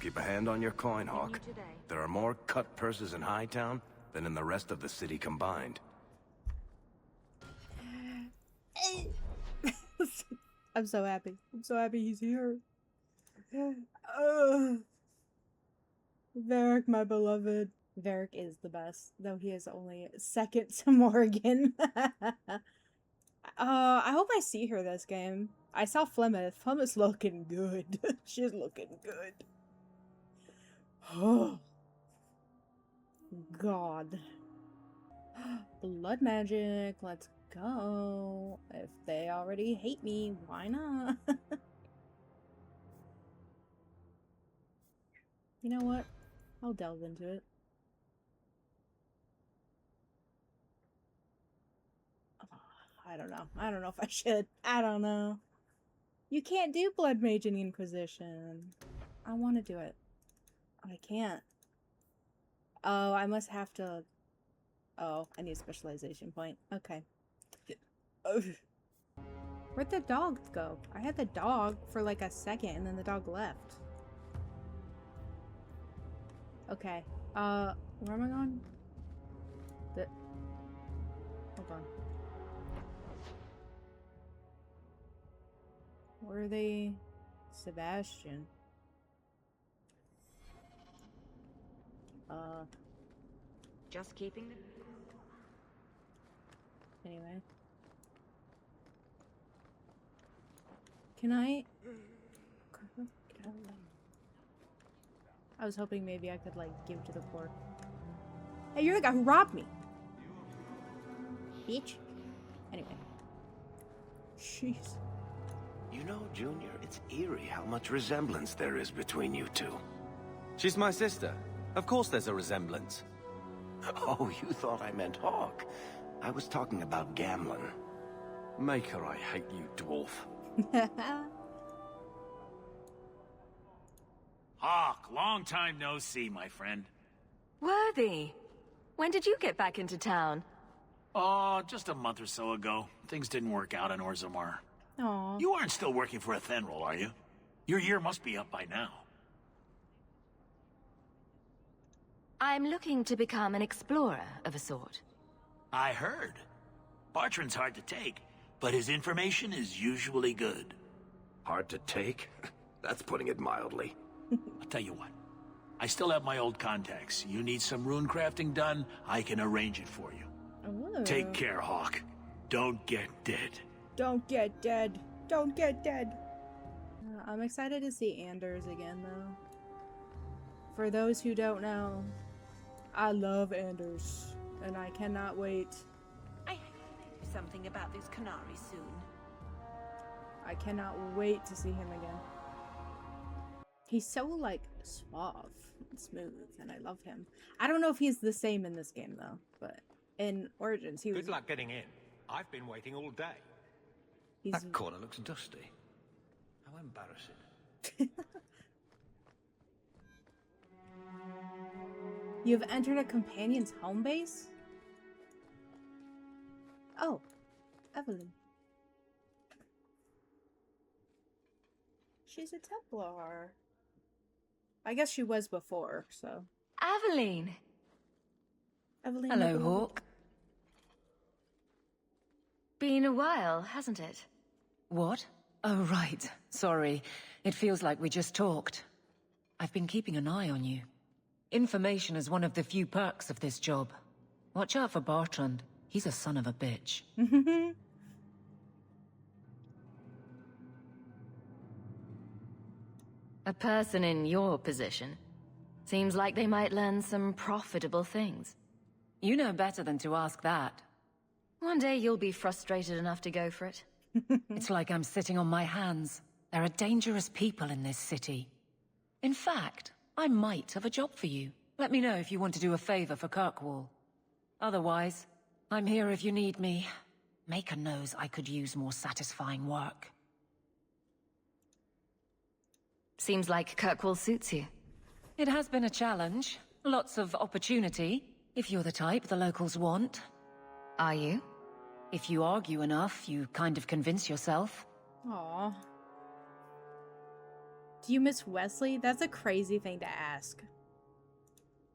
Keep a hand on your coin, Hawk. There are more cut purses in Hightown than in the rest of the city combined. I'm so happy. I'm so happy he's here. Varric, my beloved. Varric is the best, though he is only second to Morgan. I hope I see her this game. I saw Flemeth. Flemeth's looking good. She's looking good. Oh. God. Blood magic. Let's go. If they already hate me, why not? You know what? I'll delve into it. Oh, I don't know. I don't know if I should. I don't know. You can't do Blood Mage in the Inquisition. I want to do it. I can't. Oh, I must have to... Oh, I need a specialization point. Okay. Where'd the dog go? I had the dog for like a second and then the dog left. Okay. Where am I going? Hold on. Where are they? Sebastian. Just keeping the... Anyway. Can I... Carver, get out of there. I was hoping maybe I could, like, give to the poor. Hey, you're the guy who robbed me! Bitch. Anyway. Jeez. You know, Junior, it's eerie how much resemblance there is between you two. She's my sister. Of course there's a resemblance. Oh, you thought I meant Hawk. I was talking about Gamlin. Maker, I hate you, dwarf. Hawk, long time no see, my friend. Worthy! When did you get back into town? Oh, just a month or so ago. Things didn't work out in Orzammar. Aww. You aren't still working for a Thenril, are you? Your year must be up by now. I'm looking to become an explorer of a sort. I heard. Bartrand's hard to take, but his information is usually good. Hard to take? That's putting it mildly. I'll tell you what. I still have my old contacts. You need some rune crafting done, I can arrange it for you. Ooh. Take care, Hawk. Don't get dead. Don't get dead. Don't get dead. I'm excited to see Anders again, though. For those who don't know, I love Anders, and I cannot wait. I hope to know something about this Canary soon. I cannot wait to see him again. He's so, like, suave and smooth, and I love him. I don't know if he's the same in this game, though, but in Origins, he was... Good luck getting in. I've been waiting all day. That corner looks dusty. How embarrassing. You've entered a companion's home base? Oh, Evelyn. She's a Templar. I guess she was before, so. Aveline! Evelyn. Hello, Hawk. Been a while, hasn't it? What? Oh, right. Sorry. It feels like we just talked. I've been keeping an eye on you. Information is one of the few perks of this job. Watch out for Bartrand. He's a son of a bitch. A person in your position. Seems like they might learn some profitable things. You know better than to ask that. One day you'll be frustrated enough to go for it. It's like I'm sitting on my hands. There are dangerous people in this city. In fact, I might have a job for you. Let me know if you want to do a favor for Kirkwall. Otherwise, I'm here if you need me. Maker knows I could use more satisfying work. Seems like Kirkwall suits you. It has been a challenge. Lots of opportunity, if you're the type the locals want. Are you? If you argue enough, you kind of convince yourself. Aww. Do you miss Wesley? That's a crazy thing to ask.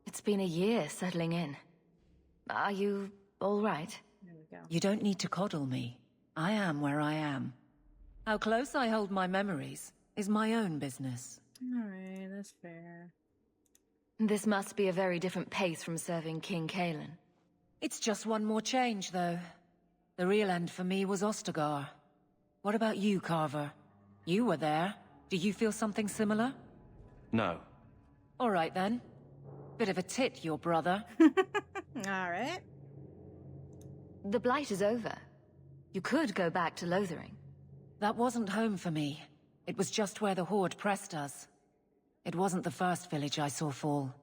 It's been a year settling in. Are you all right? There we go. You don't need to coddle me. I am where I am. How close I hold my memories is my own business. Alright, that's fair. This must be a very different pace from serving King Kalen. It's just one more change, though. The real end for me was Ostagar. What about you, Carver? You were there. Do you feel something similar? No. All right, then. Bit of a tit, your brother. Alright. The Blight is over. You could go back to Lothering. That wasn't home for me. It was just where the Horde pressed us. It wasn't the first village I saw fall.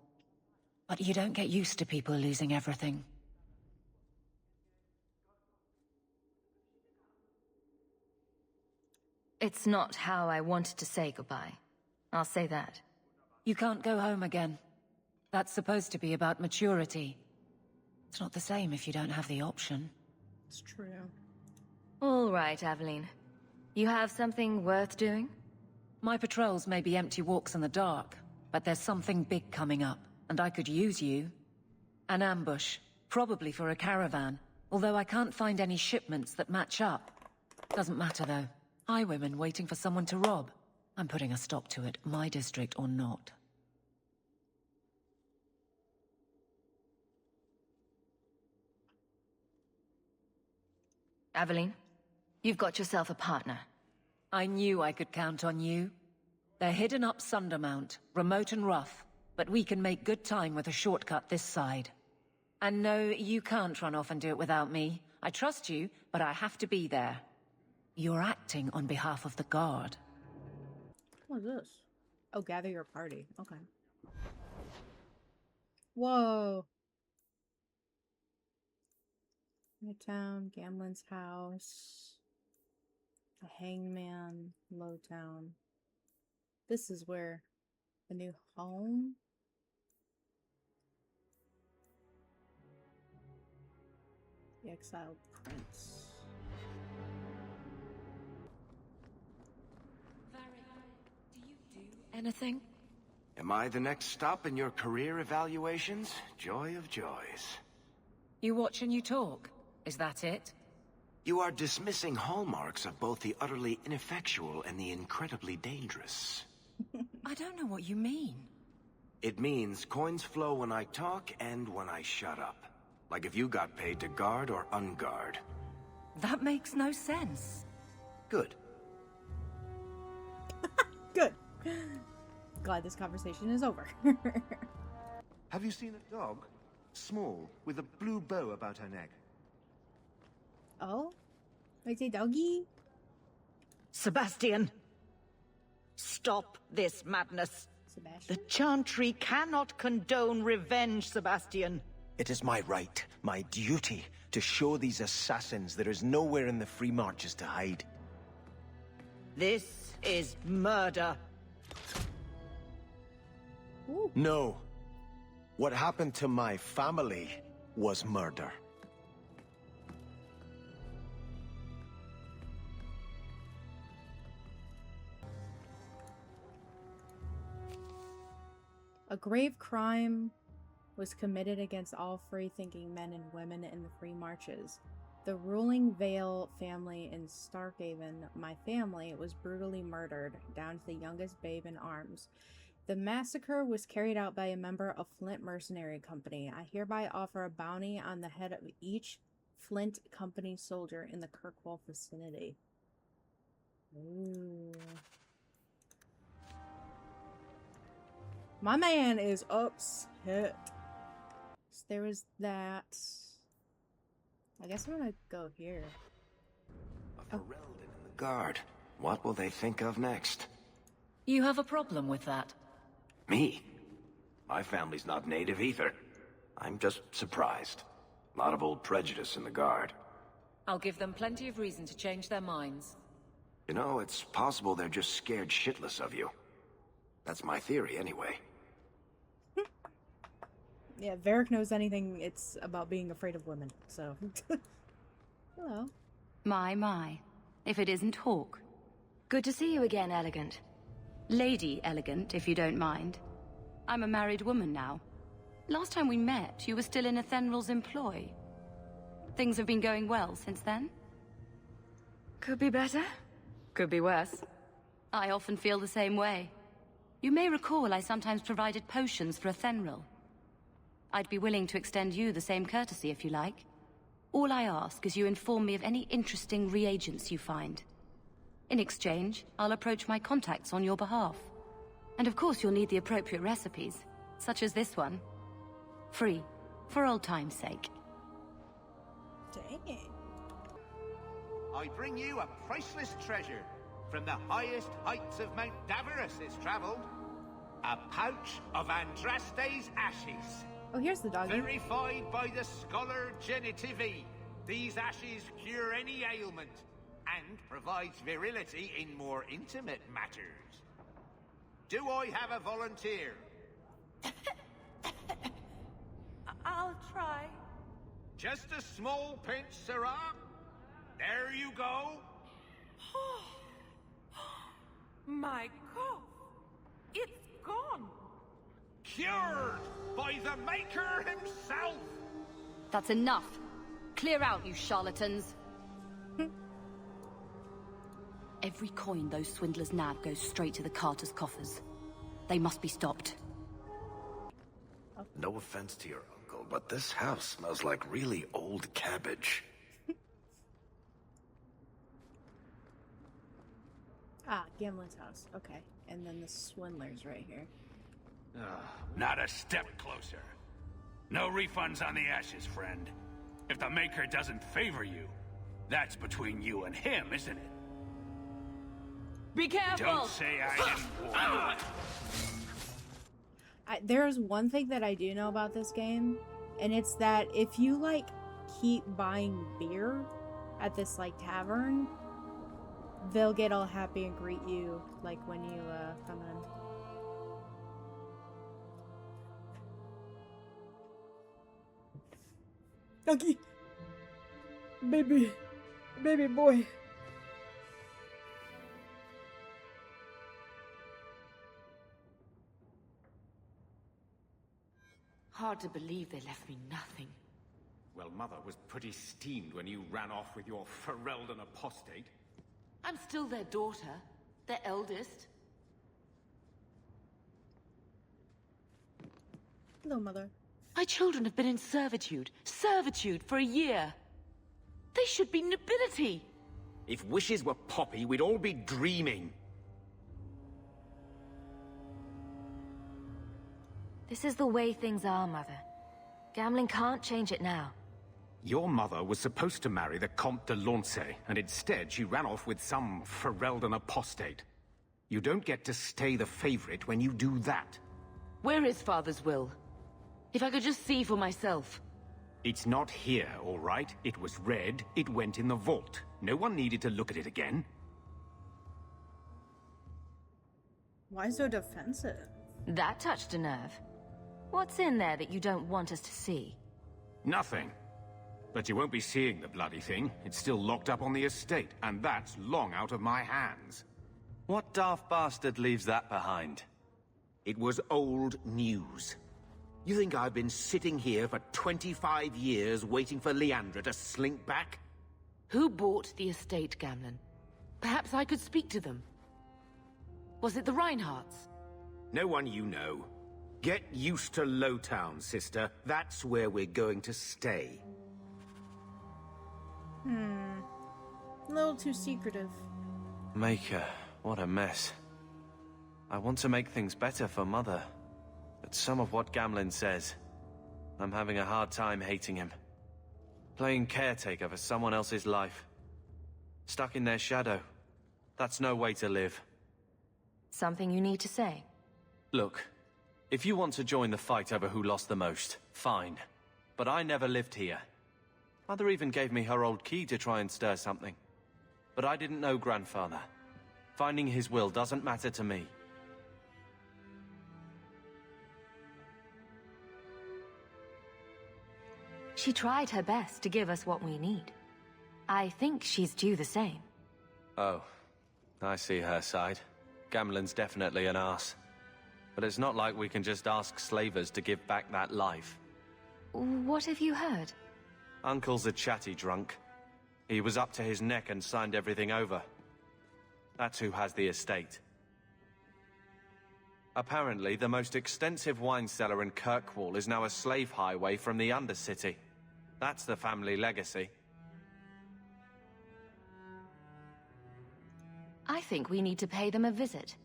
But you don't get used to people losing everything. It's not how I wanted to say goodbye. I'll say that. You can't go home again. That's supposed to be about maturity. It's not the same if you don't have the option. It's true. All right, Aveline. You have something worth doing? My patrols may be empty walks in the dark, but there's something big coming up, and I could use you. An ambush, probably for a caravan, although I can't find any shipments that match up. Doesn't matter, though. Highwaymen waiting for someone to rob. I'm putting a stop to it, my district or not. Aveline, you've got yourself a partner. I knew I could count on you. They're hidden up Sundermount, remote and rough, but we can make good time with a shortcut this side. And no, you can't run off and do it without me. I trust you, but I have to be there. You're acting on behalf of the Guard. What is this? Oh, gather your party. Okay. Whoa. Midtown, Gamlin's house, the Hangman, Lowtown. This is where the new home. The exiled prince. Anything? Am I the next stop in your career evaluations? Joy of joys. You watch and you talk. Is that it? You are dismissing hallmarks of both the utterly ineffectual and the incredibly dangerous. I don't know what you mean. It means coins flow when I talk and when I shut up. Like if you got paid to guard or unguard. That makes no sense. Good. Good. Glad this conversation is over. Have you seen a dog? Small, with a blue bow about her neck. Oh? It's a doggy? Sebastian! Stop this madness! Sebastian? The Chantry cannot condone revenge, Sebastian! It is my right, my duty, to show these assassins there is nowhere in the Free Marches to hide. This is murder. Ooh. No. What happened to my family was murder. A grave crime was committed against all free-thinking men and women in the Free Marches. The ruling Vale family in Starkhaven, my family, was brutally murdered, down to the youngest babe in arms. The massacre was carried out by a member of Flint Mercenary Company. I hereby offer a bounty on the head of each Flint Company soldier in the Kirkwall vicinity. Ooh. My man is upset. So there was that. I guess I'm gonna go here. A Ferelden in the Guard. What will they think of next? You have a problem with that? Me? My family's not native either. I'm just surprised. A lot of old prejudice in the Guard. I'll give them plenty of reason to change their minds. You know, it's possible they're just scared shitless of you. That's my theory, anyway. Yeah, Varric knows anything, it's about being afraid of women, so... Hello. My. If it isn't Hawk. Good to see you again, Elegant. Lady Elegant, if you don't mind. I'm a married woman now. Last time we met, you were still in Athenral's employ. Things have been going well since then? Could be better. Could be worse. I often feel the same way. You may recall I sometimes provided potions for Athenral. I'd be willing to extend you the same courtesy if you like. All I ask is you inform me of any interesting reagents you find. In exchange, I'll approach my contacts on your behalf. And of course you'll need the appropriate recipes, such as this one. Free, for old time's sake. Dang. I bring you a priceless treasure. From the highest heights of Mount Davros it's traveled. A pouch of Andraste's ashes. Oh, here's the doggy. Verified by the scholar Genitivi. These ashes cure any ailment and provides virility in more intimate matters. Do I have a volunteer? I'll try. Just a small pinch, Sirrah. There you go. My cough. It's gone. Cured by the Maker himself. That's enough. Clear out, you charlatans. Every coin those swindlers nab goes straight to the Carter's coffers. They must be stopped. No offense to your uncle, but this house smells like really old cabbage. Ah, Gimlin's house. Okay. And then the swindler's right here. Not a step closer. No refunds on the ashes, friend. If the Maker doesn't favor you, that's between you and him, isn't it? Be careful! Don't say I didn't warn you. There's one thing that I do know about this game, and it's that if you, like, keep buying beer at this, like, tavern, they'll get all happy and greet you, like, when you, come in. Doggy! Baby boy! Hard to believe they left me nothing. Well, Mother was pretty steamed when you ran off with your Ferelden apostate. I'm still their daughter, their eldest. Hello, Mother. My children have been in servitude for a year. They should be nobility. If wishes were poppy, we'd all be dreaming. This is the way things are, Mother. Gambling can't change it now. Your mother was supposed to marry the Comte de Launcey, and instead she ran off with some Ferelden apostate. You don't get to stay the favorite when you do that. Where is Father's will? If I could just see for myself. It's not here, all right? It was read, it went in the vault. No one needed to look at it again. Why so defensive? That touched a nerve. What's in there that you don't want us to see? Nothing. But you won't be seeing the bloody thing. It's still locked up on the estate, and that's long out of my hands. What daft bastard leaves that behind? It was old news. You think I've been sitting here for 25 years waiting for Leandra to slink back? Who bought the estate, Gamlen? Perhaps I could speak to them. Was it the Reinhardts? No one you know. Get used to Lowtown, sister. That's where we're going to stay. A little too secretive. Maker, what a mess. I want to make things better for Mother. But some of what Gamlen says, I'm having a hard time hating him. Playing caretaker for someone else's life. Stuck in their shadow. That's no way to live. Something you need to say? Look, if you want to join the fight over who lost the most, fine. But I never lived here. Mother even gave me her old key to try and stir something. But I didn't know Grandfather. Finding his will doesn't matter to me. She tried her best to give us what we need. I think she's due the same. Oh, I see her side. Gamlen's definitely an arse. But it's not like we can just ask slavers to give back that life. What have you heard? Uncle's a chatty drunk. He was up to his neck and signed everything over. That's who has the estate. Apparently, the most extensive wine cellar in Kirkwall is now a slave highway from the Undercity. That's the family legacy. I think we need to pay them a visit.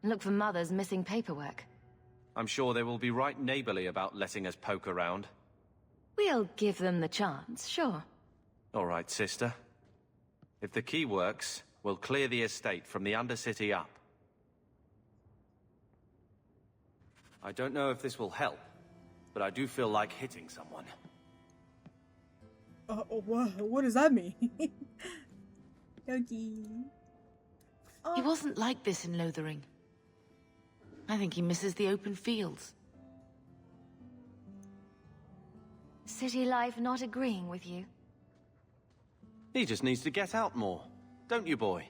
Look for Mother's missing paperwork. I'm sure they will be right neighborly about letting us poke around. We'll give them the chance, sure. All right, sister. If the key works, we'll clear the estate from the Undercity up. I don't know if this will help, but I do feel like hitting someone. What does that mean? Yogi. He wasn't like this in Lothering. I think he misses the open fields. City life not agreeing with you? He just needs to get out more, don't you, boy?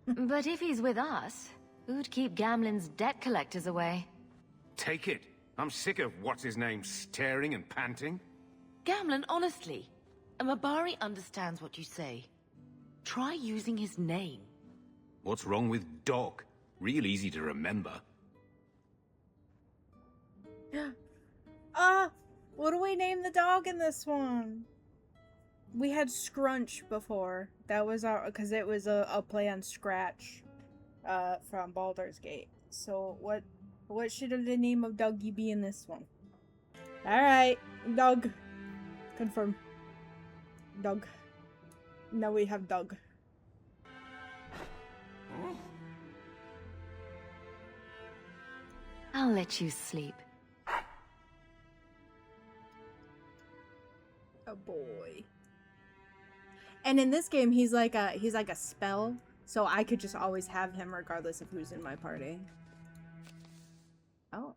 But if he's with us, who'd keep Gamlen's debt collectors away? Take it. I'm sick of what's-his-name staring and panting. Gamlen, honestly, a Mabari understands what you say. Try using his name. What's wrong with Dog? Real easy to remember. What do we name the dog in this one? We had Scrunch before. That was our, because it was a play on Scratch, from Baldur's Gate. So what should the name of Dougie be in this one? Alright, Doug. Confirm. Doug. Now we have Doug. I'll let you sleep. Oh boy. And in this game, he's like a spell, so I could just always have him regardless of who's in my party. Oh.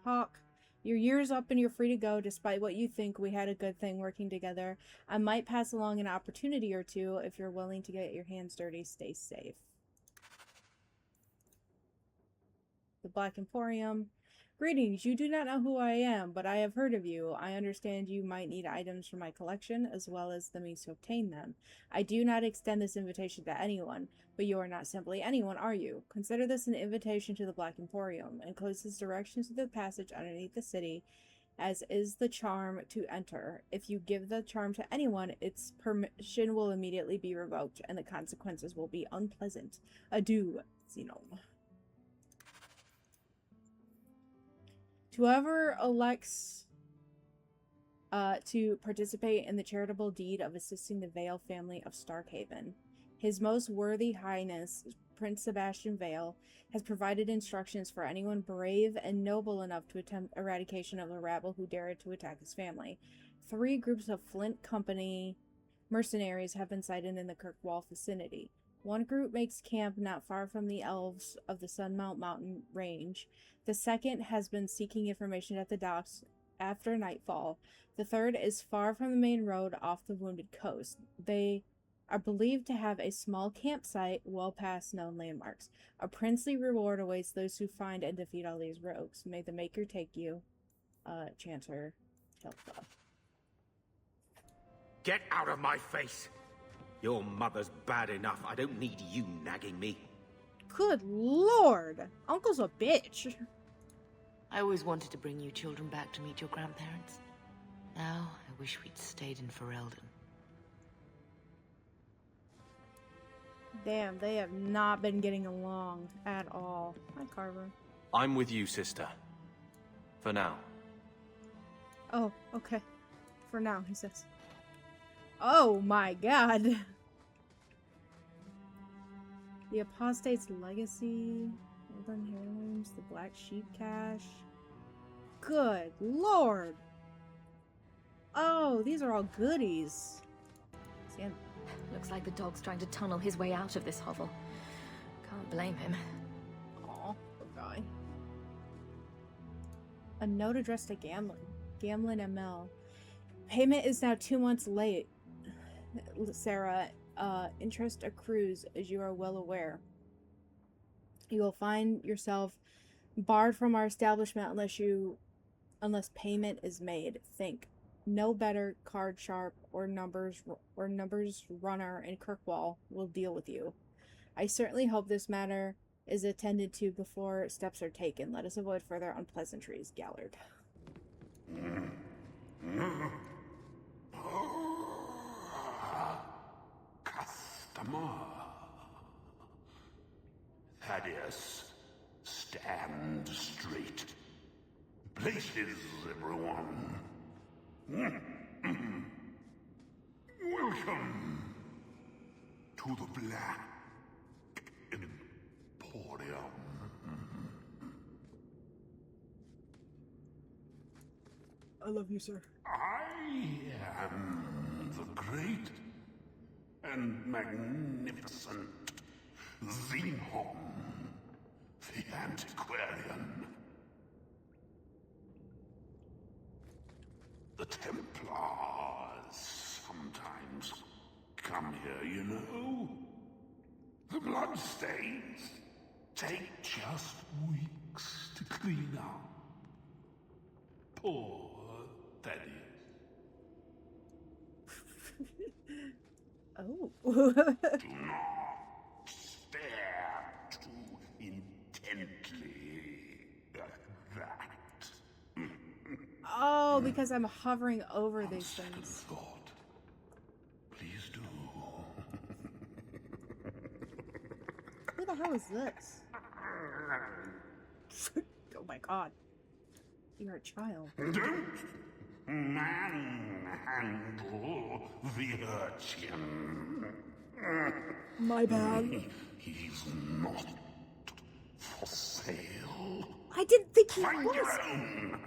Hawk, your year's up and you're free to go. Despite what you think, we had a good thing working together. I might pass along an opportunity or two if you're willing to get your hands dirty. Stay safe. The Black Emporium. Greetings, you do not know who I am, but I have heard of you. I understand you might need items from my collection, as well as the means to obtain them. I do not extend this invitation to anyone, but you are not simply anyone, are you? Consider this an invitation to the Black Emporium, and closes directions to the passage underneath the city, as is the charm to enter. If you give the charm to anyone, its permission will immediately be revoked, and the consequences will be unpleasant. Adieu, Xenome. To whoever elects to participate in the charitable deed of assisting the Vale family of Starkhaven, His Most Worthy Highness, Prince Sebastian Vale, has provided instructions for anyone brave and noble enough to attempt eradication of the rabble who dared to attack his family. 3 groups of Flint Company mercenaries have been sighted in the Kirkwall vicinity. One group makes camp not far from the elves of the Sunmount Mountain Range. The second has been seeking information at the docks after nightfall. The third is far from the main road off the Wounded Coast. They are believed to have a small campsite well past known landmarks. A princely reward awaits those who find and defeat all these rogues. May the Maker take you, Chanter Kelpa. Get out of my face! Your mother's bad enough. I don't need you nagging me. Good lord! Uncle's a bitch. I always wanted to bring you children back to meet your grandparents. Now, I wish we'd stayed in Ferelden. Damn, they have not been getting along at all. Hi, Carver. I'm with you, sister. For now. Oh, okay. For now, he says. Oh my god. The Apostate's Legacy, Golden Heirlooms, the Black Sheep Cache. Good lord. Oh, these are all goodies. See, Looks like the dog's trying to tunnel his way out of this hovel. Can't blame him. aw, poor guy. A note addressed to Gamlen. Gamlen ML. Payment is now 2 months late. Sarah, interest accrues, as you are well aware. You will find yourself barred from our establishment unless payment is made. Think. No better card sharp or numbers runner in Kirkwall will deal with you. I certainly hope this matter is attended to before steps are taken. Let us avoid further unpleasantries, Gallard. Customer. Thaddeus, stand straight. Places, everyone. Welcome to the Black Emporium. I love you, sir. I am the great and magnificent Zinghorn, the antiquarian. The Templars sometimes come here, you know. The bloodstains take just weeks to clean up. Poor Thaddeus. Oh. Do not stare too intently at that. Oh, because I'm hovering over these things. Thought. Please do. Who the hell is this? Oh my god. You're a child. Don't manhandle the urchin. My bad. He's not for sale. I didn't think he Find was. your own.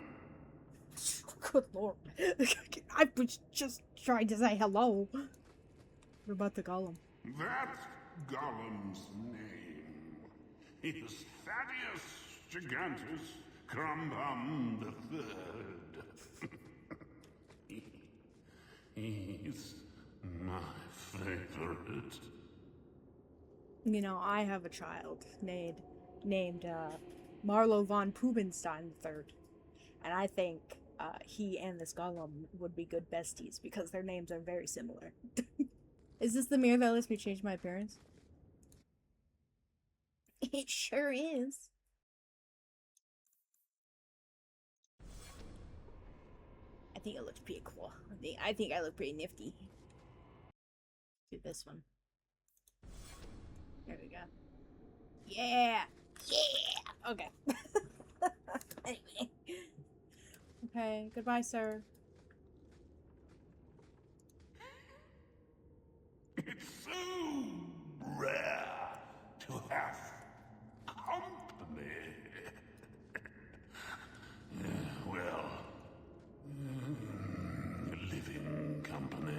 Good lord. I was just trying to say hello. What about the golem? That's Gollum's name. Is Thaddeus Gigantus Crumbum the Third. He's my favorite. You know, I have a child named Marlowe von Pubenstein III. And I think he and this golem would be good besties because their names are very similar. Is this the mirror that lets me change my appearance? It sure is. I think it looks pretty cool. I think I look pretty nifty. Do this one. There we go. Yeah! Yeah! Okay. Anyway. Okay, goodbye, sir. It's so rare to have company. Well, living company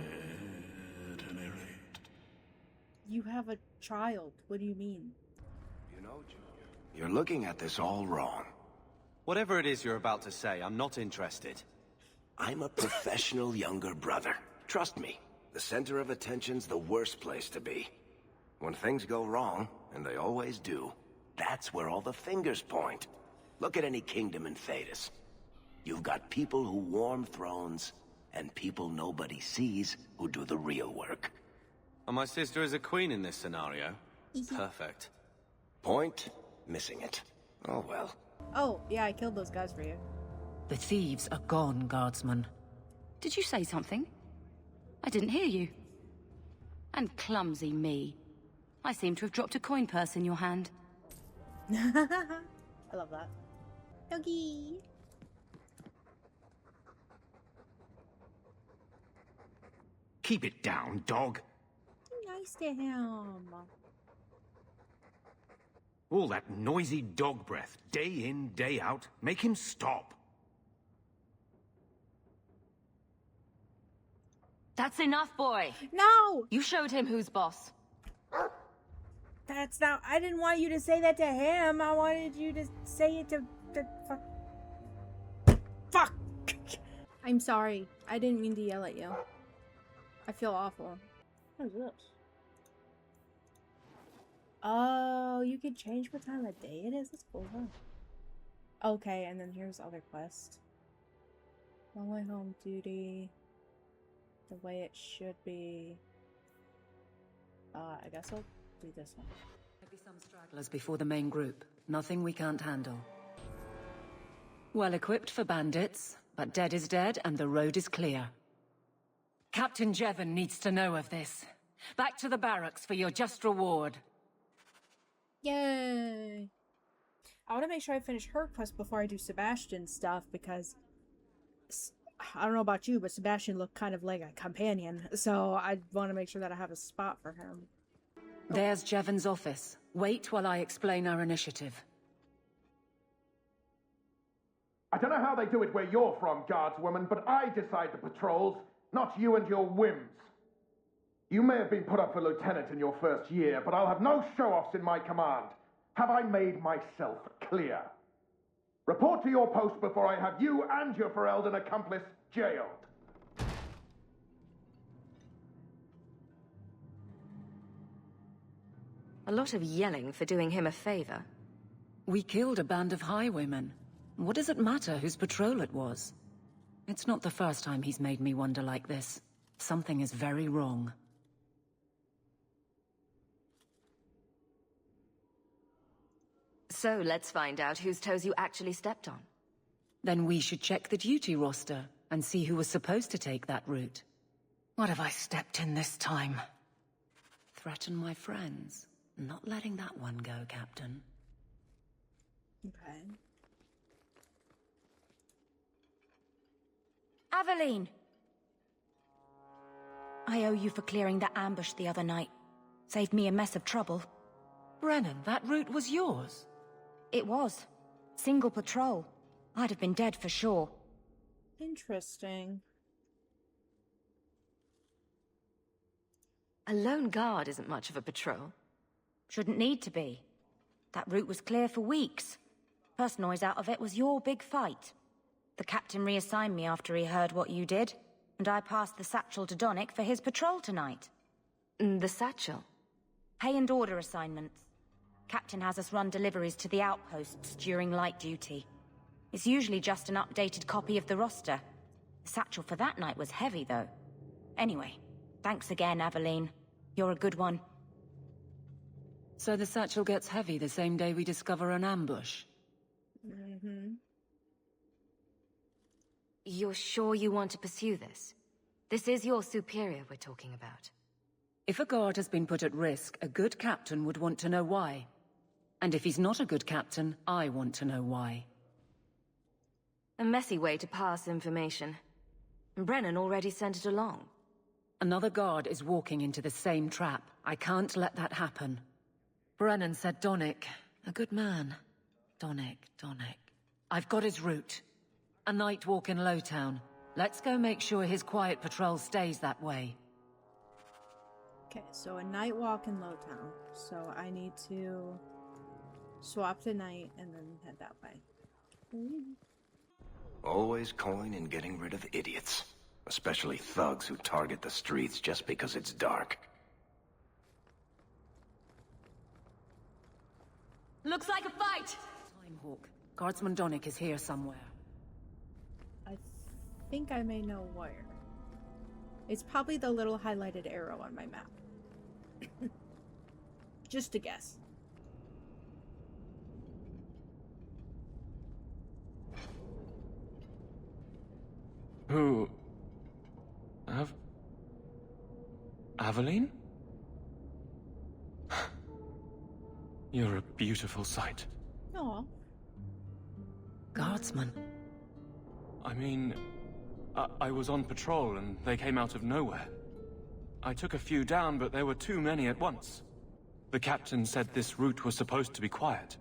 at any rate. You have a child. What do you mean? You know, Junior, you're looking at this all wrong. Whatever it is you're about to say, I'm not interested. I'm a professional younger brother. Trust me, the center of attention's the worst place to be. When things go wrong, and they always do, that's where all the fingers point. Look at any kingdom in Thedas. You've got people who warm thrones, and people nobody sees who do the real work. And my sister is a queen in this scenario. Perfect. Point, missing it. Oh well. Oh, yeah, I killed those guys for you. The thieves are gone, guardsman. Did you say something? I didn't hear you. And clumsy me. I seem to have dropped a coin purse in your hand. I love that. Doggy! Keep it down, dog. Nice to him. All that noisy dog breath, day in, day out. Make him stop. That's enough, boy! No! You showed him who's boss. That's not... I didn't want you to say that to him. I wanted you to say it to fuck! I'm sorry. I didn't mean to yell at you. I feel awful. What is this? Oh, you can change what time of day it is? That's cool, huh? Okay, and then here's other quest. Long way home duty. The way it should be. I guess I'll do this one. Maybe some stragglers before the main group. Nothing we can't handle. Well equipped for bandits, but dead is dead and the road is clear. Captain Jevon needs to know of this. Back to the barracks for your just reward. Yay! I want to make sure I finish her quest before I do Sebastian's stuff, because I don't know about you, but Sebastian looked kind of like a companion, so I want to make sure that I have a spot for him. There's Jevon's office. Wait while I explain our initiative. I don't know how they do it where you're from, guardswoman, but I decide the patrols, not you and your whims. You may have been put up for lieutenant in your first year, but I'll have no show-offs in my command. Have I made myself clear? Report to your post before I have you and your Ferelden accomplice jailed. A lot of yelling for doing him a favor. We killed a band of highwaymen. What does it matter whose patrol it was? It's not the first time he's made me wonder like this. Something is very wrong. So let's find out whose toes you actually stepped on. Then we should check the duty roster and see who was supposed to take that route. What have I stepped in this time? Threaten my friends. Not letting that one go, Captain. Okay. Aveline! I owe you for clearing that ambush the other night. Saved me a mess of trouble. Brennan, that route was yours? It was. Single patrol. I'd have been dead for sure. Interesting. A lone guard isn't much of a patrol. Shouldn't need to be. That route was clear for weeks. First noise out of it was your big fight. The captain reassigned me after he heard what you did, and I passed the satchel to Donnick for his patrol tonight. The satchel? Pay and order assignments. Captain has us run deliveries to the outposts during light duty. It's usually just an updated copy of the roster. The satchel for that night was heavy, though. Anyway, thanks again, Aveline. You're a good one. So the satchel gets heavy the same day we discover an ambush? Mm-hmm. You're sure you want to pursue this? This is your superior we're talking about. If a guard has been put at risk, a good captain would want to know why. And if he's not a good captain, I want to know why. A messy way to pass information. Brennan already sent it along. Another guard is walking into the same trap. I can't let that happen. Brennan said Donnick. A good man. Donnick. I've got his route. A night walk in Lowtown. Let's go make sure his quiet patrol stays that way. Okay, so a night walk in Lowtown. So I need to swap to night and then head that way. Always coin in getting rid of idiots. Especially thugs who target the streets just because it's dark. Looks like a fight! Time Hawk. Guardsman Donnick is here somewhere. I think I may know where. It's probably the little highlighted arrow on my map. Just a guess. Who... Aveline? You're a beautiful sight. Aw. Guardsman. I mean, I was on patrol and they came out of nowhere. I took a few down, but there were too many at once. The captain said this route was supposed to be quiet.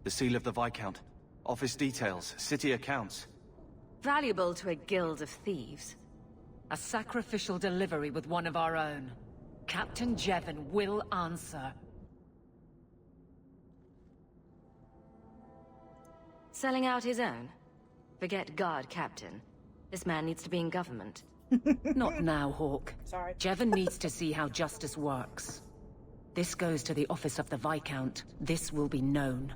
The seal of the Viscount. Office details, city accounts. Valuable to a guild of thieves. A sacrificial delivery with one of our own. Captain Jevon will answer. Selling out his own? Forget guard captain. This man needs to be in government. Not now, Hawk. Sorry. Jevon needs to see how justice works. This goes to the office of the Viscount. This will be known.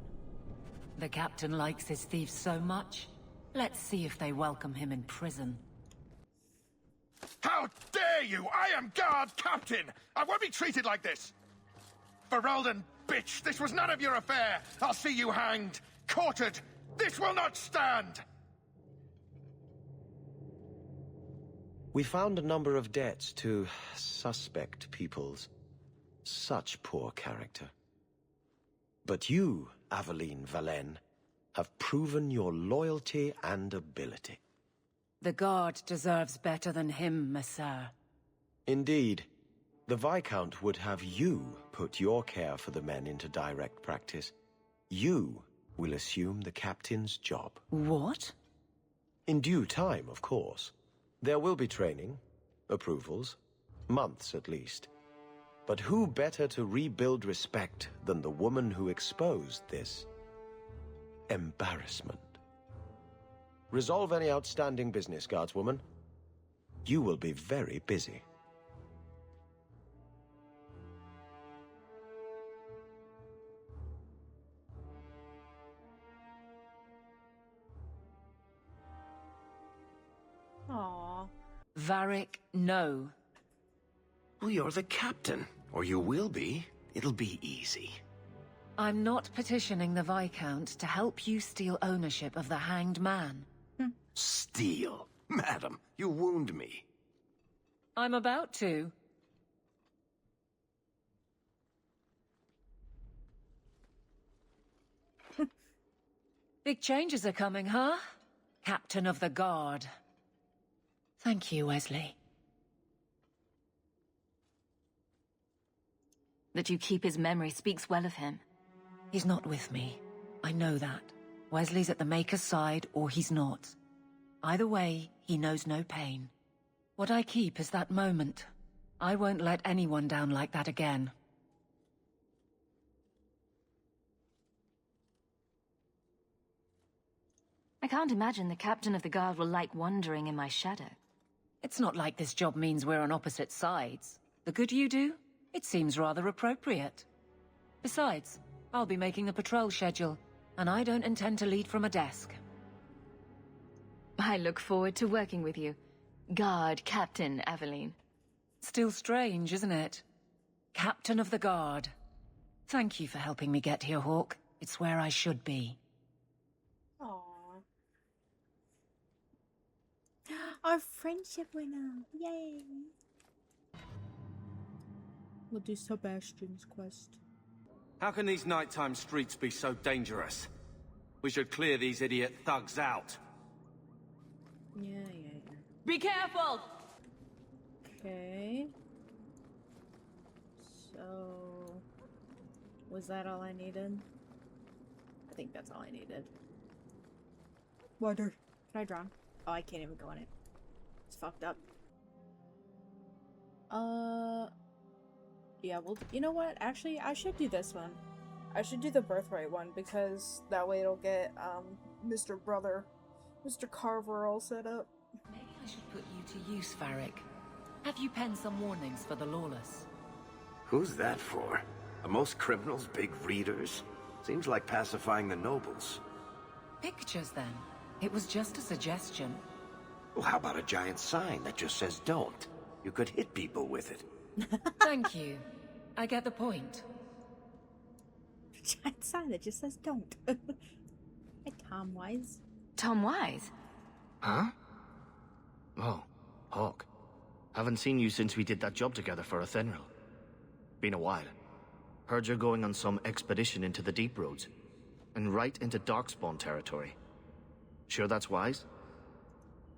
The captain likes his thieves so much. Let's see if they welcome him in prison. How dare you! I am guard captain! I won't be treated like this! Ferelden, bitch, this was none of your affair! I'll see you hanged, quartered! This will not stand! We found a number of debts to suspect peoples. Such poor character. But you, Aveline Valen, have proven your loyalty and ability. The guard deserves better than him, Messere. Indeed. The Viscount would have you put your care for the men into direct practice. You will assume the captain's job. What? In due time, of course. There will be training, approvals, months at least. But who better to rebuild respect than the woman who exposed this embarrassment? Resolve any outstanding business, guardswoman. You will be very busy. Aww. Varric, no. Well, you're the captain. Or you will be. It'll be easy. I'm not petitioning the Viscount to help you steal ownership of the Hanged Man. Steal? Madam, you wound me. I'm about to. Big changes are coming, huh? Captain of the Guard. Thank you, Wesley. That you keep his memory speaks well of him. He's not with me. I know that. Wesley's at the Maker's side, or he's not. Either way, he knows no pain. What I keep is that moment. I won't let anyone down like that again. I can't imagine the captain of the guard will like wandering in my shadow. It's not like this job means we're on opposite sides. The good you do, it seems rather appropriate. Besides, I'll be making the patrol schedule, and I don't intend to lead from a desk. I look forward to working with you. Guard Captain Aveline. Still strange, isn't it? Captain of the Guard. Thank you for helping me get here, Hawk. It's where I should be. Aww. Our friendship went up. Yay. We'll do Sebastian's quest. How can these nighttime streets be so dangerous? We should clear these idiot thugs out. Yeah. Be careful! Okay. So... was that all I needed? I think that's all I needed. Water. Can I drown? Oh, I can't even go in it. It's fucked up. Yeah, well, you know what? Actually, I should do this one. I should do the birthright one, because that way it'll get, Mr. Carver all set up. Maybe I should put you to use, Varric. Have you penned some warnings for the lawless? Who's that for? Are most criminals big readers? Seems like pacifying the nobles. Pictures, then. It was just a suggestion. Well, how about a giant sign that just says don't? You could hit people with it. Thank you. I get the point. Giant sign that just says don't. Hey, Tom Wise. Tom Wise? Huh? Oh, Hawk. Haven't seen you since we did that job together for Athenril. Been a while. Heard you're going on some expedition into the Deep Roads. And right into Darkspawn territory. Sure that's wise?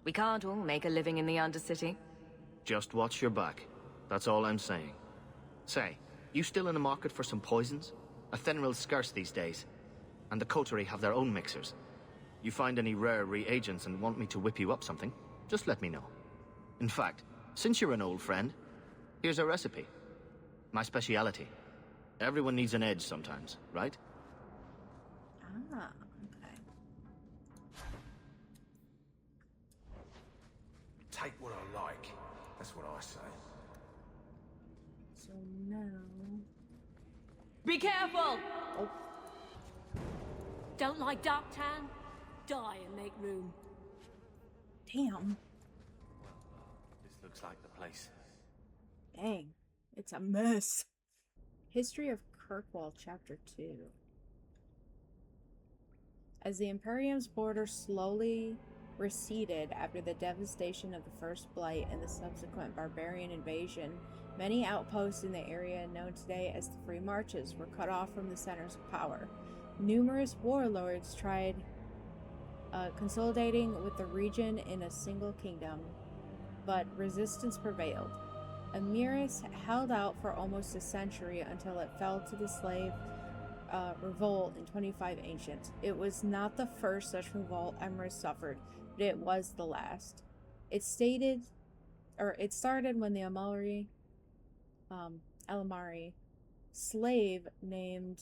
We can't all make a living in the Undercity. Just watch your back. That's all I'm saying. Say, you still in the market for some poisons? Athenril's scarce these days. And the coterie have their own mixers. You find any rare reagents and want me to whip you up something, just let me know. In fact, since you're an old friend, here's a recipe. My speciality. Everyone needs an edge sometimes, right? Ah, okay. Take what I like. That's what I say. So now... Be careful! Oh. Don't like Darktown? Die and make room. Damn. This looks like the place. Dang. It's a mess. History of Kirkwall, Chapter 2. As the Imperium's border slowly receded after the devastation of the First Blight and the subsequent barbarian invasion, many outposts in the area known today as the Free Marches were cut off from the centers of power. Numerous warlords tried consolidating with the region in a single kingdom, but resistance prevailed. Emiris held out for almost a century until it fell to the slave revolt in 25 Ancient. It was not the first such revolt Emiris suffered, but it was the last. It started when the Elamari slave named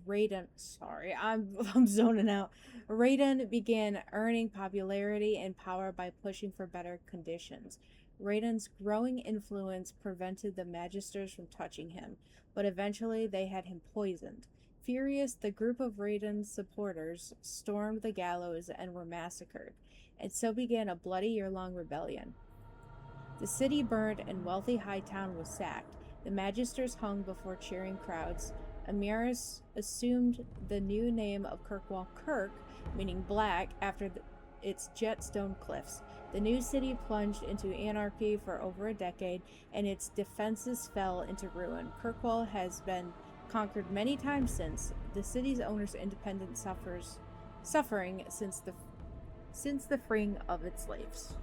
Raiden, sorry, I'm zoning out. Raiden began earning popularity and power by pushing for better conditions. Raiden's growing influence prevented the Magisters from touching him, but eventually they had him poisoned. Furious, the group of Raiden's supporters stormed the gallows and were massacred, and so began a bloody year-long rebellion. The city burned and wealthy Hightown was sacked. The Magisters hung before cheering crowds. Emiris assumed the new name of Kirkwall Kirk, meaning black, after its jetstone cliffs. The new city plunged into anarchy for over a decade, and its defenses fell into ruin. Kirkwall has been conquered many times since. The city's owner's independent suffering since the freeing of its slaves.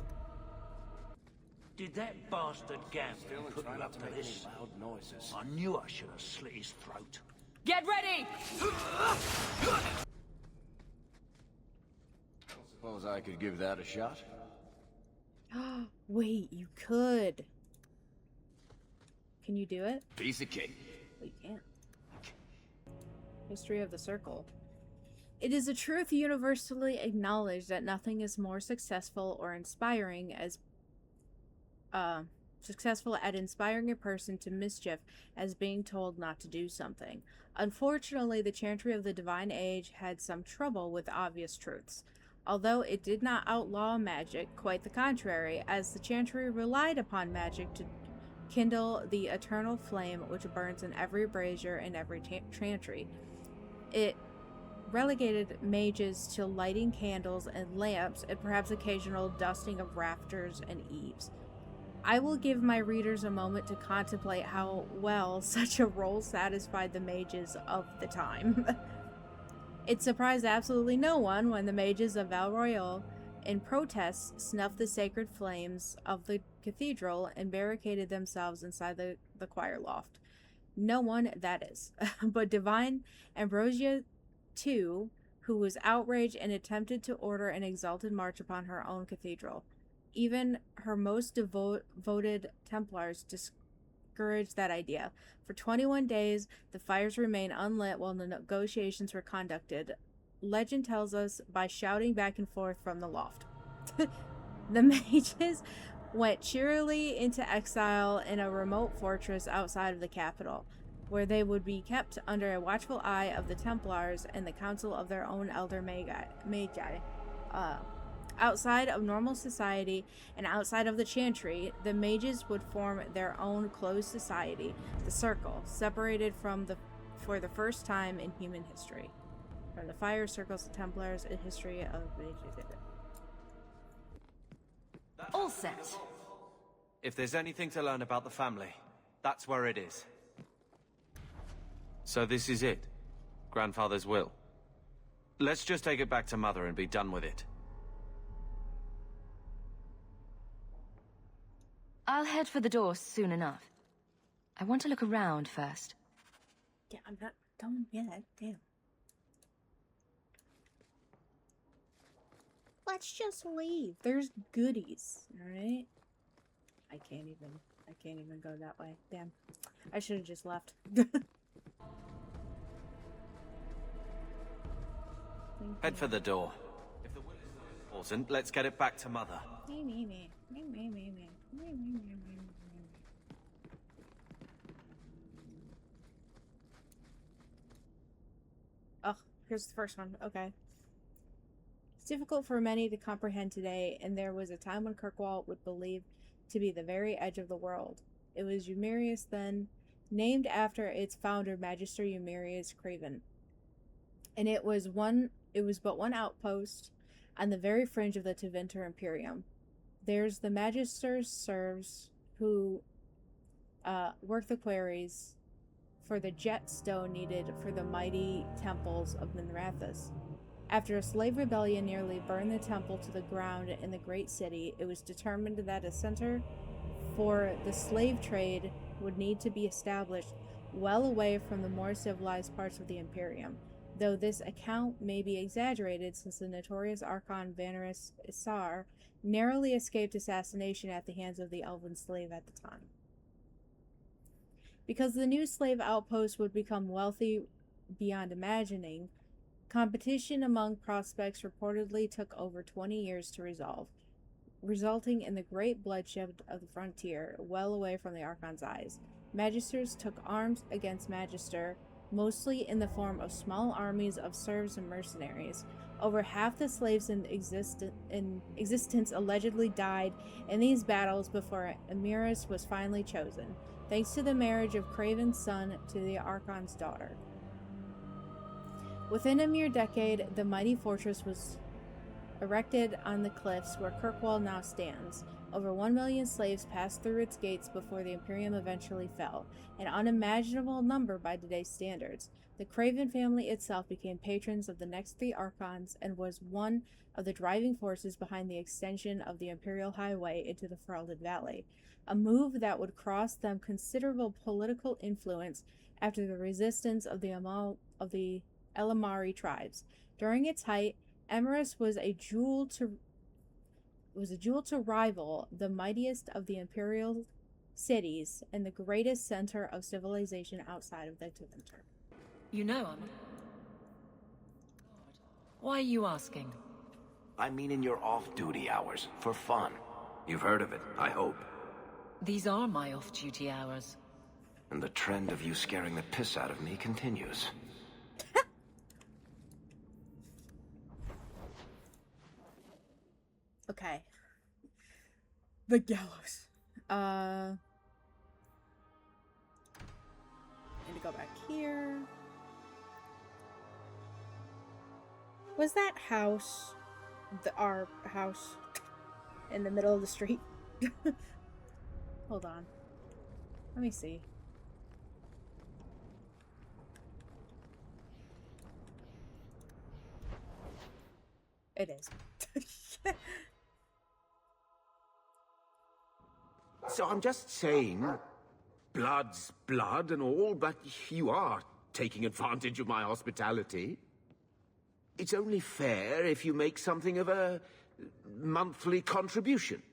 Did that bastard Gamble put you up to this? Loud noises. I knew I should have slit his throat. Get ready! Suppose I could give that a shot? Wait, you could. Can you do it? Piece of cake. Well, you can't. History of the Circle. It is a truth universally acknowledged that nothing is more successful or inspiring as successful at inspiring a person to mischief as being told not to do something. Unfortunately, the Chantry of the Divine Age had some trouble with obvious truths. Although it did not outlaw magic, quite the contrary, as the Chantry relied upon magic to kindle the eternal flame which burns in every brazier and every chantry. It relegated mages to lighting candles and lamps and perhaps occasional dusting of rafters and eaves. I will give my readers a moment to contemplate how well such a role satisfied the mages of the time. It surprised absolutely no one when the mages of Val Royale, in protest, snuffed the sacred flames of the cathedral and barricaded themselves inside the choir loft. No one, that is. But Divine Ambrosia II, who was outraged and attempted to order an exalted march upon her own cathedral. Even her most devoted Templars discouraged that idea. For 21 days, the fires remained unlit while the negotiations were conducted. Legend tells us by shouting back and forth from the loft. The mages went cheerily into exile in a remote fortress outside of the capital, where they would be kept under a watchful eye of the Templars and the council of their own elder magi. Outside of normal society and outside of the Chantry, the mages would form their own closed society, the Circle, separated for the first time in human history. From the Fire Circles of Templars, a history of mages. All set. If there's anything to learn about the family, that's where it is. So this is it? Grandfather's will? Let's just take it back to Mother and be done with it. I'll head for the door soon enough. I want to look around first. Yeah, I'm not done yet. Damn. Let's just leave. There's goodies, alright? I can't even go that way. Damn. I should have just left. Head for the door. important. Let's get it back to Mother. Me. Oh, here's the first one. Okay. It's difficult for many to comprehend today, and there was a time when Kirkwall would believe to be the very edge of the world. It was Umirius then, named after its founder, Magister Umirius Craven. And it was but one outpost on the very fringe of the Tevinter Imperium. There's the Magister's serfs who work the quarries for the jet stone needed for the mighty temples of Minrathous. After a slave rebellion nearly burned the temple to the ground in the great city, it was determined that a center for the slave trade would need to be established well away from the more civilized parts of the Imperium, though this account may be exaggerated since the notorious Archon Vanneris Isar narrowly escaped assassination at the hands of the elven slave at the time. Because the new slave outpost would become wealthy beyond imagining, competition among prospects reportedly took over 20 years to resolve, resulting in the great bloodshed of the frontier, well away from the Archon's eyes. Magisters took arms against Magister, mostly in the form of small armies of serfs and mercenaries. Over half the slaves in existence allegedly died in these battles before Emiris was finally chosen, thanks to the marriage of Craven's son to the Archon's daughter. Within a mere decade, the mighty fortress was erected on the cliffs where Kirkwall now stands. Over 1 million slaves passed through its gates before the Imperium eventually fell, an unimaginable number by today's standards. The Craven family itself became patrons of the next 3 Archons and was one of the driving forces behind the extension of the Imperial Highway into the Ferelden Valley, a move that would cost them considerable political influence after the resistance of the Elamari tribes. During its height, Emiris was a jewel to rival the mightiest of the imperial cities and the greatest center of civilization outside of the Tevinter. You know, why are you asking? I mean in your off-duty hours, for fun. You've heard of it, I hope. These are my off-duty hours. And the trend of you scaring the piss out of me continues. Okay. The gallows. Need to go back here. Was that house our house in the middle of the street? Hold on. Let me see. It is. So I'm just saying, blood's blood and all, but you are taking advantage of my hospitality. It's only fair if you make something of a monthly contribution.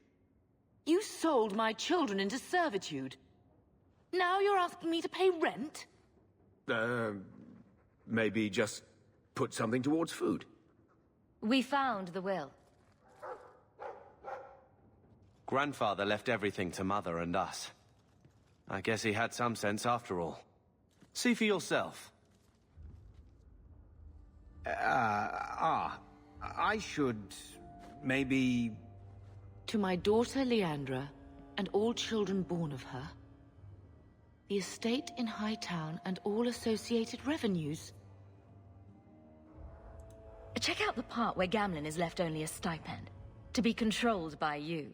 You sold my children into servitude. Now you're asking me to pay rent? Maybe just put something towards food. We found the will. Grandfather left everything to Mother and us. I guess he had some sense after all. See for yourself. I should... maybe... To my daughter Leandra, and all children born of her, the estate in Hightown and all associated revenues. Check out the part where Gamlen is left only a stipend, to be controlled by you.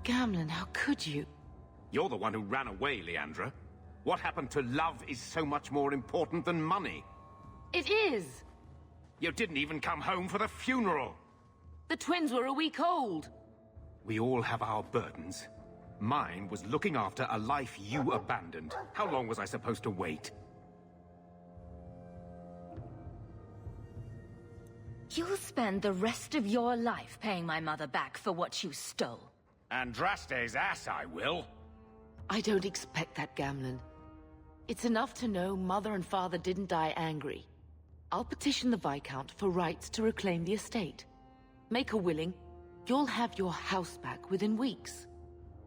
Gamlen, how could you? You're the one who ran away, Leandra. What happened to love is so much more important than money. It is! You didn't even come home for the funeral! The twins were a week old! We all have our burdens. Mine was looking after a life you abandoned. How long was I supposed to wait? You'll spend the rest of your life paying my mother back for what you stole. Andraste's ass, I will. I don't expect that, Gamlen. It's enough to know Mother and Father didn't die angry. I'll petition the Viscount for rights to reclaim the estate. Make a willing, you'll have your house back within weeks.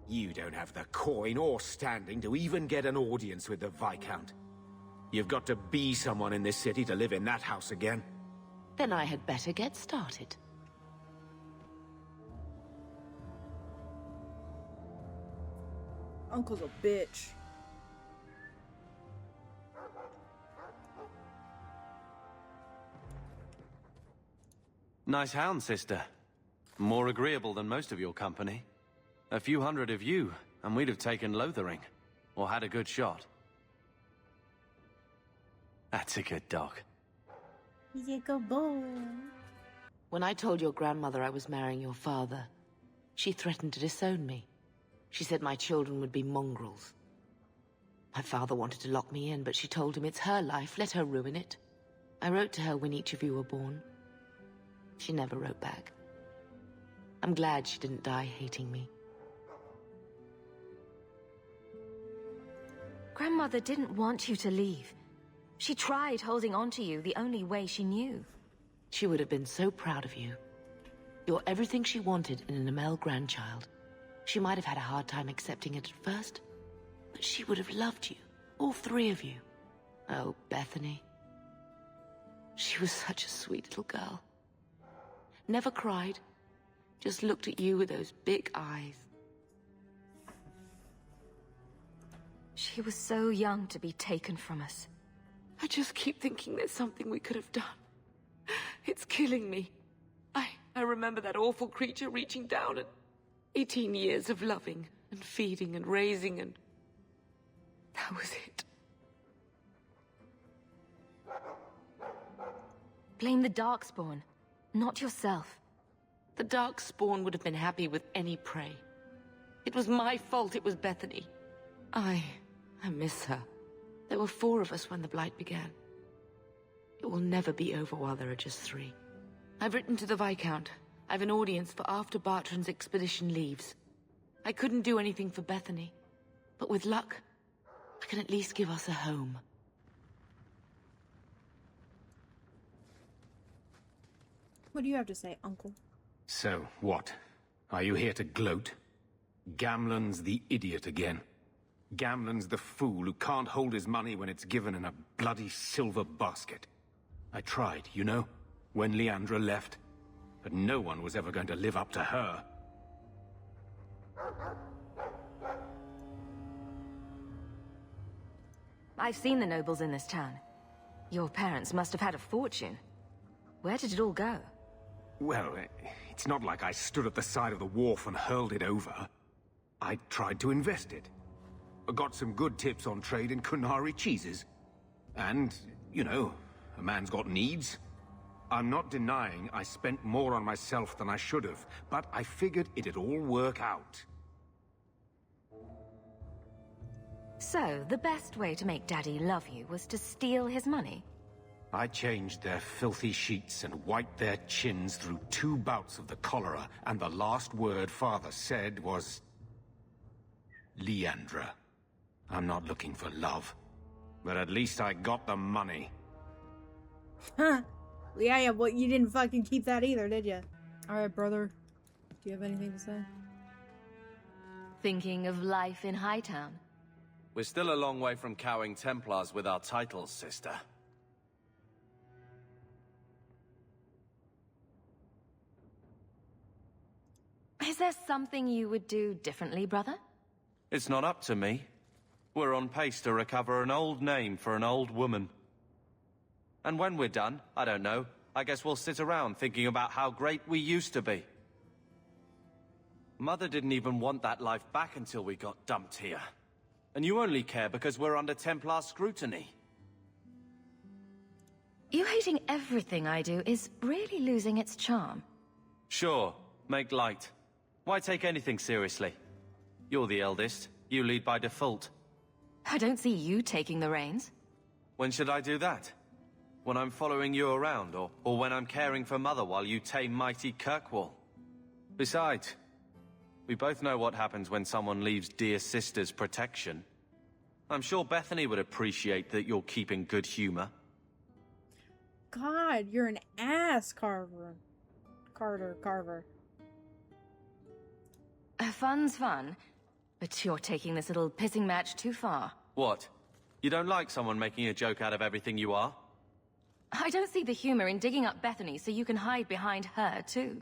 You don't have the coin or standing to even get an audience with the Viscount. You've got to be someone in this city to live in that house again. Then I had better get started. Uncle's a bitch. Nice hound, sister. More agreeable than most of your company. A few hundred of you, and we'd have taken Lothering. Or had a good shot. That's a good dog. He's a good boy. When I told your grandmother I was marrying your father, she threatened to disown me. She said my children would be mongrels. My father wanted to lock me in, but she told him it's her life, let her ruin it. I wrote to her when each of you were born. She never wrote back. I'm glad she didn't die hating me. Grandmother didn't want you to leave. She tried holding on to you the only way she knew. She would have been so proud of you. You're everything she wanted in an Amel grandchild. She might have had a hard time accepting it at first, but she would have loved you, all three of you. Oh, Bethany. She was such a sweet little girl. Never cried, just looked at you with those big eyes. She was so young to be taken from us. I just keep thinking there's something we could have done. It's killing me. I remember that awful creature reaching down and 18 years of loving and feeding and raising, and that was it. Blame the Darkspawn, not yourself. The Darkspawn would have been happy with any prey. It was my fault it was Bethany. I miss her. There were 4 of us when the Blight began. It will never be over while there are just 3. I've written to the Viscount. I've an audience for after Bartrand's expedition leaves. I couldn't do anything for Bethany, but with luck, I can at least give us a home. What do you have to say, Uncle? So, what? Are you here to gloat? Gamlen's the idiot again. Gamlen's the fool who can't hold his money when it's given in a bloody silver basket. I tried, you know, when Leandra left. But no one was ever going to live up to her. I've seen the nobles in this town. Your parents must have had a fortune. Where did it all go? Well, it's not like I stood at the side of the wharf and hurled it over. I tried to invest it. I got some good tips on trade in Kunari cheeses. And, you know, a man's got needs. I'm not denying I spent more on myself than I should have, but I figured it'd all work out. So, the best way to make Daddy love you was to steal his money? I changed their filthy sheets and wiped their chins through 2 bouts of the cholera, and the last word Father said was... Leandra. I'm not looking for love, but at least I got the money. Huh. Yeah, well, you didn't fucking keep that either, did you? Alright, brother. Do you have anything to say? Thinking of life in Hightown? We're still a long way from cowing Templars with our titles, sister. Is there something you would do differently, brother? It's not up to me. We're on pace to recover an old name for an old woman. And when we're done, I don't know, I guess we'll sit around thinking about how great we used to be. Mother didn't even want that life back until we got dumped here. And you only care because we're under Templar scrutiny. You hating everything I do is really losing its charm. Sure, make light. Why take anything seriously? You're the eldest. You lead by default. I don't see you taking the reins. When should I do that? When I'm following you around, or when I'm caring for Mother while you tame mighty Kirkwall? Besides, we both know what happens when someone leaves dear sister's protection. I'm sure Bethany would appreciate that you're keeping good humor. God, you're an ass, Carver. Carver. Fun's fun, but you're taking this little pissing match too far. What? You don't like someone making a joke out of everything you are? I don't see the humor in digging up Bethany so you can hide behind her, too.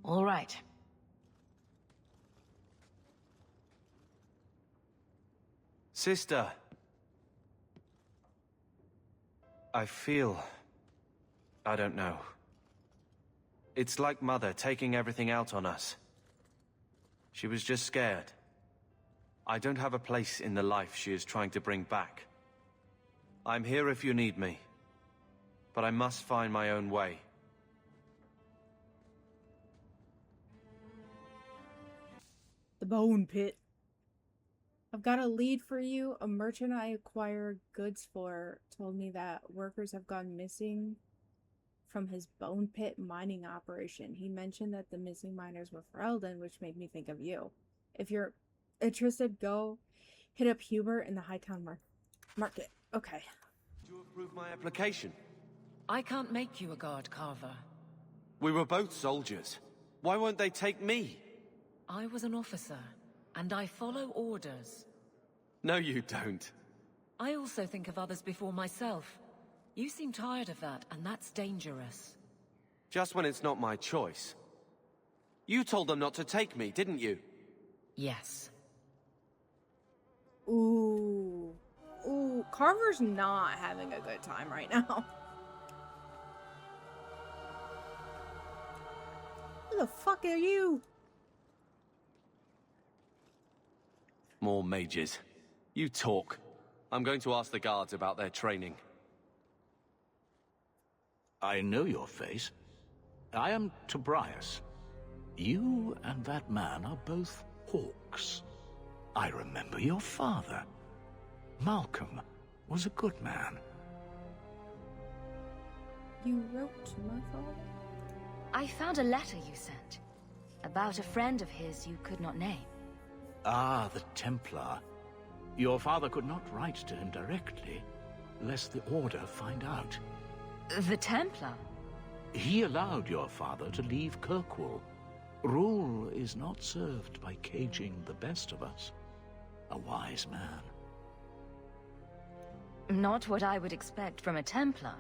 All right. Sister. I feel... I don't know. It's like Mother taking everything out on us. She was just scared. I don't have a place in the life she is trying to bring back. I'm here if you need me. But I must find my own way. The Bone Pit. I've got a lead for you. A merchant I acquire goods for told me that workers have gone missing from his Bone Pit mining operation. He mentioned that the missing miners were Ferelden, which made me think of you. If you're interested, go hit up Hubert in the Hightown Market. Okay. Do you approve my application? I can't make you a guard, Carver. We were both soldiers. Why won't they take me? I was an officer, and I follow orders. No, you don't. I also think of others before myself. You seem tired of that, and that's dangerous. Just when it's not my choice. You told them not to take me, didn't you? Yes. Ooh. Ooh, Carver's not having a good time right now. Who the fuck are you? More mages. You talk. I'm going to ask the guards about their training. I know your face. I am Tobias. You and that man are both hawks. I remember your father. Malcolm was a good man. You wrote to my father? I found a letter you sent. About a friend of his you could not name. Ah, the Templar. Your father could not write to him directly, lest the Order find out. The Templar? He allowed your father to leave Kirkwall. Rule is not served by caging the best of us. A wise man. Not what I would expect from a Templar.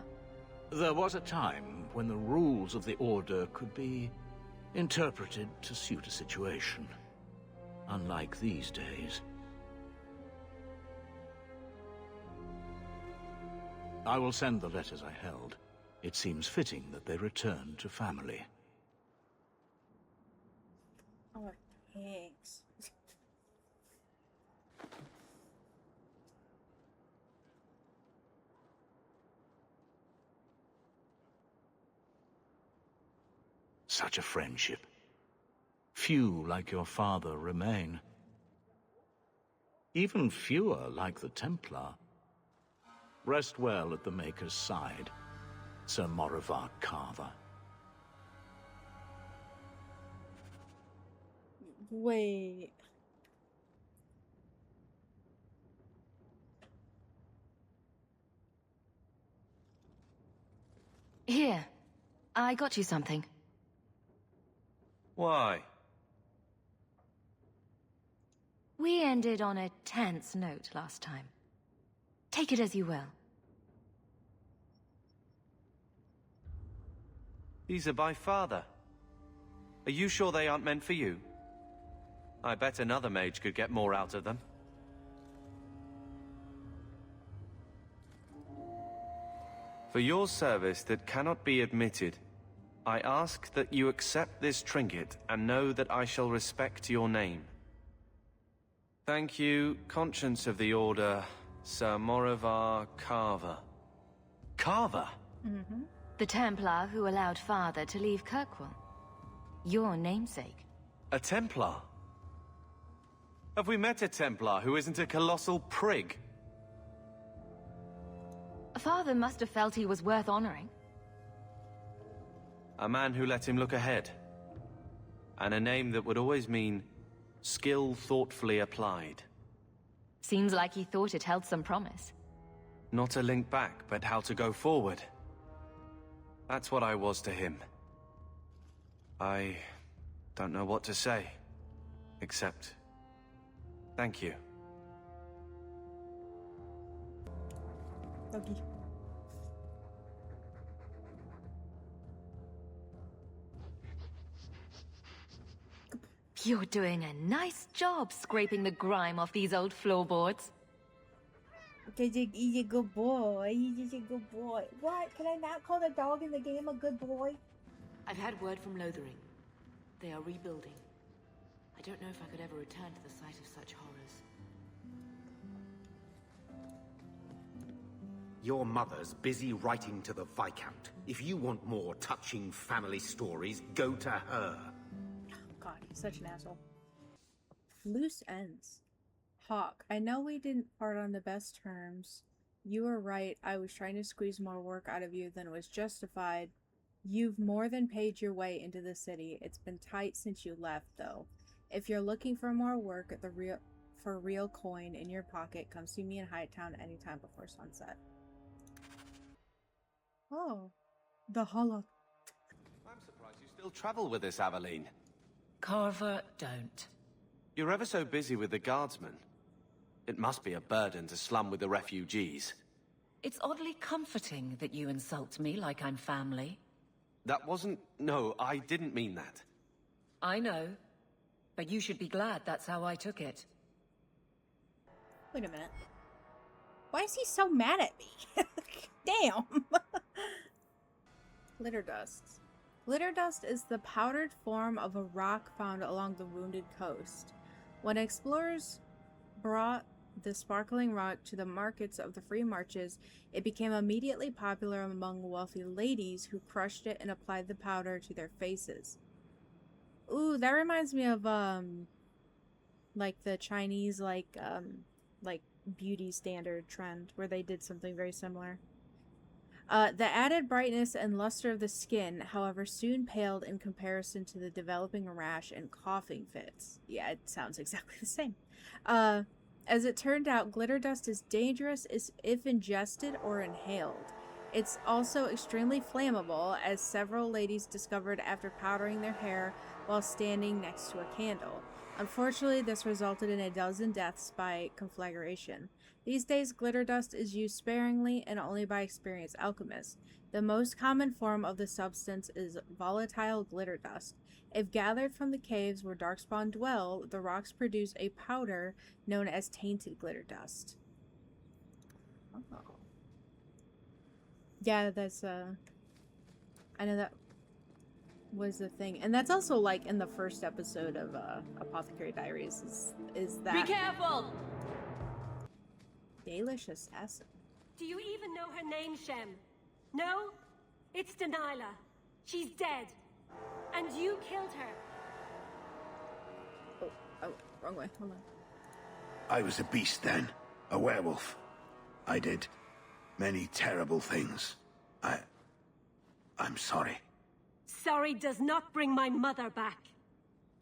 There was a time when the rules of the Order could be interpreted to suit a situation. Unlike these days. I will send the letters I held. It seems fitting that they return to family. Oh, thanks. Such a friendship. Few like your father remain. Even fewer like the Templar. Rest well at the Maker's side, Sir Morivar Carver. Wait. Here, I got you something. Why? We ended on a tense note last time. Take it as you will. These are by father. Are you sure they aren't meant for you? I bet another mage could get more out of them. For your service that cannot be admitted, I ask that you accept this trinket and know that I shall respect your name. Thank you, Conscience of the Order, Sir Morivar Carver. Carver? Mm-hmm. The Templar who allowed Father to leave Kirkwall. Your namesake. A Templar? Have we met a Templar who isn't a colossal prig? Father must have felt he was worth honoring. A man who let him look ahead. And a name that would always mean skill thoughtfully applied. Seems like he thought it held some promise. Not a link back, but how to go forward. That's what I was to him. I don't know what to say, except thank you. Okay. You're doing a nice job scraping the grime off these old floorboards. He's a good boy. He's a good boy. What? Can I not call the dog in the game a good boy? I've had word from Lothering. They are rebuilding. I don't know if I could ever return to the site of such horrors. Your mother's busy writing to the Viscount. If you want more touching family stories, go to her. God, he's such an asshole. Loose ends. Hawk, I know we didn't part on the best terms. You were right. I was trying to squeeze more work out of you than was justified. You've more than paid your way into the city. It's been tight since you left, though. If you're looking for more work at for real coin in your pocket, come see me in Hightown anytime before sunset. Oh, the hollow. I'm surprised you still travel with this, Aveline. Carver, don't. You're ever so busy with the guardsmen. It must be a burden to slum with the refugees. It's oddly comforting that you insult me like I'm family. That wasn't... No, I didn't mean that. I know, but you should be glad that's how I took it. Wait a minute. Why is he so mad at me? Damn! Glitter dust. Glitter dust is the powdered form of a rock found along the Wounded Coast. When explorers brought the sparkling rock to the markets of the Free Marches, it became immediately popular among wealthy ladies who crushed it and applied the powder to their faces. Ooh, that reminds me of, like the Chinese, like beauty standard trend where they did something very similar. The added brightness and luster of the skin, however, soon paled in comparison to the developing rash and coughing fits. Yeah, it sounds exactly the same. As it turned out, glitter dust is dangerous if ingested or inhaled. It's also extremely flammable, as several ladies discovered after powdering their hair while standing next to a candle. Unfortunately, this resulted in a dozen deaths by conflagration. These days, glitter dust is used sparingly and only by experienced alchemists. The most common form of the substance is volatile glitter dust. If gathered from the caves where darkspawn dwell, the rocks produce a powder known as tainted glitter dust. Oh. Yeah, that's I know that was the thing. And that's also like in the first episode of Apothecary Diaries is that Be careful! Dalish assassin. Do you even know her name, Shem? No? It's Delilah. She's dead. And you killed her. Oh, wrong way. Hold on. I was a beast then. A werewolf. I did many terrible things. I'm sorry. Sorry does not bring my mother back.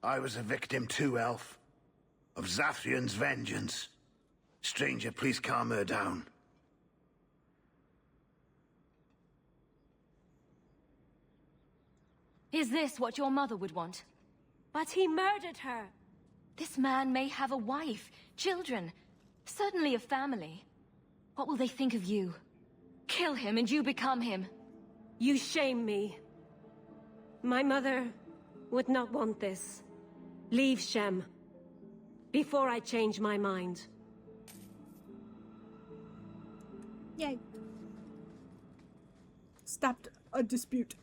I was a victim too, Elf. Of Zathrian's vengeance. Stranger, please calm her down. Is this what your mother would want? But he murdered her. This man may have a wife, children, certainly a family. What will they think of you? Kill him and you become him. You shame me. My mother would not want this. Leave, Shem. Before I change my mind. Yay. Stopped a dispute.